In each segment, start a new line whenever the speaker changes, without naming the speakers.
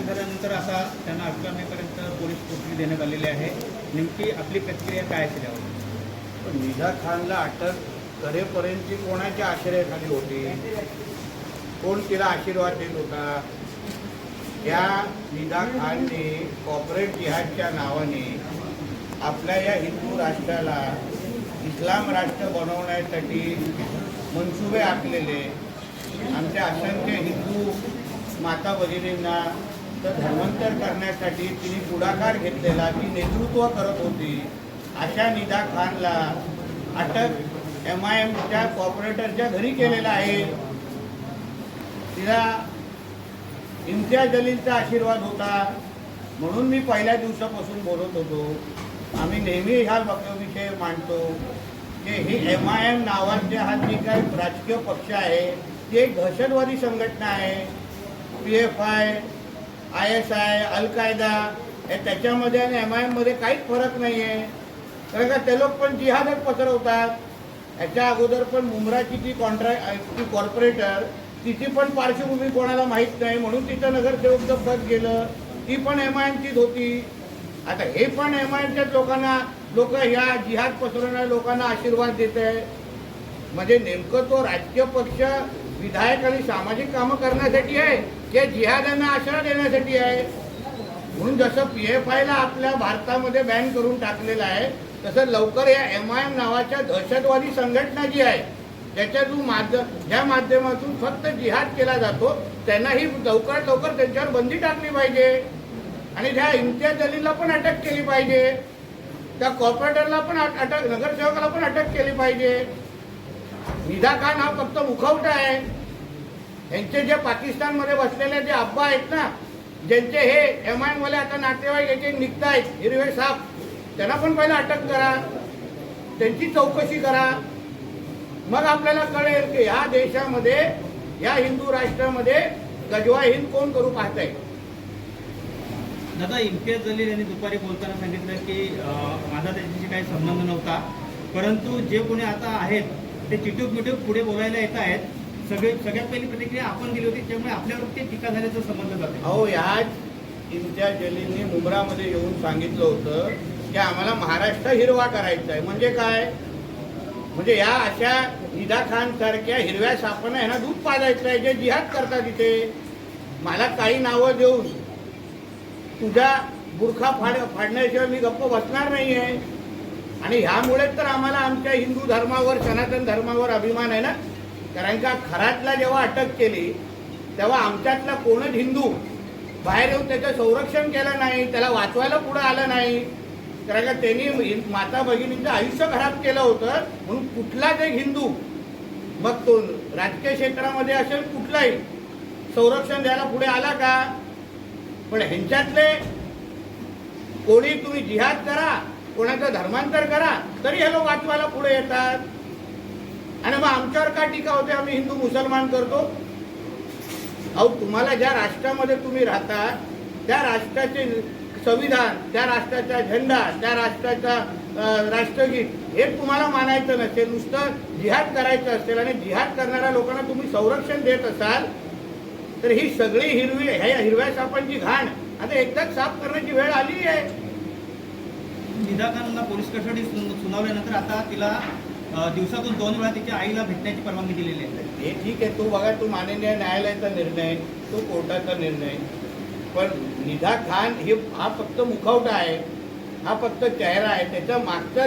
झाल्यानंतर आता त्यांना 11 मेपर्यंत पोलीस कोठडी देण्यात आलेली आहे. नेमकी आपली प्रतिक्रिया काय असेल यावर?
निदा खानला अटक करेपर्यंतची कोणाच्या आश्रयाखाली होती? कोण तिला आशीर्वाद देत होता? या निदा खानने कॉर्पोरेट जिहादच्या नावाने आपल्या या हिंदू राष्ट्राला इस्लाम राष्ट्र बनवण्यासाठी मनसुबे आखलेले, आमच्या असंख्य हिंदू माता भगिनींना तर धर्मांतर करण्यासाठी तिने पुढाकार घेतलेला, ती नेतृत्व करत होती. अशा निदा खानला अटक MIMच्या कॉर्पोरेटरच्या घरी केलेला आहे. तिला इम्तियाज जलीलचा आशीर्वाद होता म्हणून मी पहिल्या दिवसापासून बोलत होतो. आम्ही नेहमी हा विषय मांडतो की ही MIM नावाचे हा जी काही राजकीय पक्ष आहे ती एक दहशतवादी संघटना आहे. PFI, ISI, अल-कायदा हे त्याच्यामध्ये आणि MIMमध्ये काहीच फरक नाही आहे. कारण का ते लोक पण जिहादच पसरवतात. याच्या अगोदर पण मुंब्राची ती कॉर्पोरेटर तिची पण पार्श्वभूमी कोणाला माहीत नाही म्हणून तिचं नगरसेवकचं पद गेलं. ती पण MIMचीच होती. आता हे पण MIMच्याच लोक या जिहाद पसरवणाऱ्या लोकांना आशीर्वाद देत आहे. म्हणजे नेमकं तो राजकीय पक्ष विधायक आणि सामाजिक कामं करण्यासाठी आहे की जिहाद्यांना आश्रय देण्यासाठी आहे? म्हणून जसं PFIला आपल्या भारतामध्ये बॅन करून टाकलेलं आहे तसं लवकर या MIM नावाच्या दहशतवादी संघटना जी आहे ज्या माध्यमातून फक्त जिहाद केला जातो त्यांनाही लवकरात लवकर त्यांच्यावर बंदी टाकली पाहिजे. आणि त्या इम्तियाज जलीलला पण अटक केली पाहिजे. त्या कॉर्पोरेटरला पण अटक, नगरसेवकाला पण अटक केली पाहिजे. निदा खान हा फक्त मुखवटा आहे. यांचे जे पाकिस्तानमध्ये बसलेले जे अब्बा आहेत ना, ज्यांचे हे MIM वाले आता नातेवाईक याचे निघतायत हिरवे साप, त्यांना पण पहिला अटक करा, त्यांची चौकशी करा. मग आपल्याला कळेल की ह्या देशामध्ये, या हिंदू राष्ट्रामध्ये गजवा हिंद कोण करू पाहतंय.
दादा, इम्तियाज जलील यांनी दुपारी बोलताना सांगितलं की माझा त्याच्याशी काही संबंध नव्हता, परंतु जे कोणी आता आहेत ते चिटूक पुढे बोलायला येत आहेत. सगळ्यात पहिली प्रतिक्रिया आपण दिली होती, त्यामुळे आपल्यावर ते टीका झाल्याचं समजलं जाते.
अहो, याच इम्तियाज जलीलने मुंब्रामध्ये येऊन सांगितलं होतं की आम्हाला महाराष्ट्र हिरवा करायचा आहे. म्हणजे काय? म्हणजे या अशा निदा खान सारख्या हिरव्या सापांना यांना दूध पाजायचं आहे जे जिहाद करतात इथे. मला काही नावं देऊन तुझा बुरखा फाडण्याशिवाय मी गप्प बसणार नाही आहे. आणि ह्यामुळे तर आम्हाला आमच्या हिंदू धर्मावर, सनातन धर्मावर अभिमान आहे ना. कारण का खरातला जेव्हा अटक केली तेव्हा आमच्यातला कोणच हिंदू बाहेर येऊन त्याचं संरक्षण केलं नाही, त्याला वाचवायला पुढं आलं नाही. कारण का त्यांनी माता भगिनींचं आयुष्य खराब केलं होतं. म्हणून कुठलाच एक हिंदू, मग तो राजकीय क्षेत्रामध्ये असेल कुठलाही, संरक्षण द्यायला पुढे आला का? पण ह्यांच्यातले कोणी तुम्ही जिहाद करा, कोणाचं धर्मांतर करा, तरी हे लोक वाचवायला पुढे येतात. आणि मग आमच्यावर का टीका होते आम्ही हिंदू मुसलमान करतो? अहो, तुम्हाला ज्या राष्ट्रामध्ये तुम्ही राहता त्या राष्ट्राचे संविधान, त्या राष्ट्राचा झेंडा, त्या राष्ट्राचा राष्ट्रगीत हे तुम्हाला मानायचं नसेल, नुसतं जिहाद करायचं असेल आणि जिहाद करणाऱ्या लोकांना तुम्ही संरक्षण देत असाल तर ही सगळी हिरव्या सापांची घाण आता एकदाच साफ करण्याची वेळ आली आहे.
निदा खानला पोलीस कस्टडी सुनावल्यानंतर आता तिला दिवसातून 2 वेळा तिच्या आईला भेटण्याची परवानगी दिलेली आहे.
हे ठीक आहे, तो बघा, तो माननीय न्यायालयाचा निर्णय, तो कोर्टाचा निर्णय. पण निदा खान हा फक्त मुखवटा आहे, हा फक्त चेहरा आहे. त्याच्या मागचा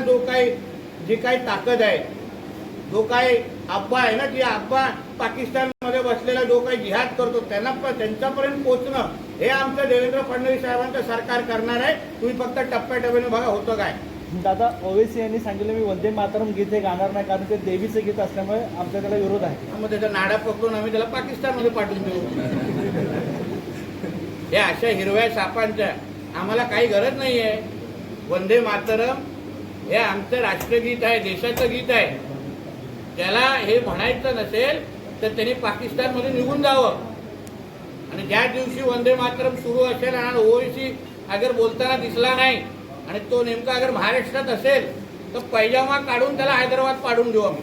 जी काही ताकद आहे, जो काही अब्बा आहे ना, ती अब्बा पाकिस्तानमध्ये बसलेला जो काही जिहाद करतो त्यांच्यापर्यंत पोहोचणं हे आमचं देवेंद्र फडणवीस साहेबांचं सरकार करणार आहे. तुम्ही फक्त टप्प्याटप्प्याने बघा होतं काय.
दादा, ओवेसी यांनी सांगितलं मी वंदे मातरम गीत हे गाणार नाही कारण ते देवीचं गीत असल्यामुळे आमचा त्याला विरोध आहे.
मग त्याचा नाडा पकडून आम्ही त्याला पाकिस्तानमध्ये पाठवून देऊ. या अशा हिरव्या सापांच्या आम्हाला काही गरज नाही आहे. वंदे मातरम हे आमचं राष्ट्रगीत आहे, देशाचं गीत आहे. त्याला हे म्हणायचं नसेल तर त्यांनी पाकिस्तानमध्ये निघून जावं. आणि ज्या दिवशी वंदे मातरम सुरू असेल आणि ओवेसी अगर बोलताना दिसला नाही आणि तो नेमका अगर महाराष्ट्रात असेल तर पैजामा काढून त्याला हैदराबाद पाडून देऊ आम्ही.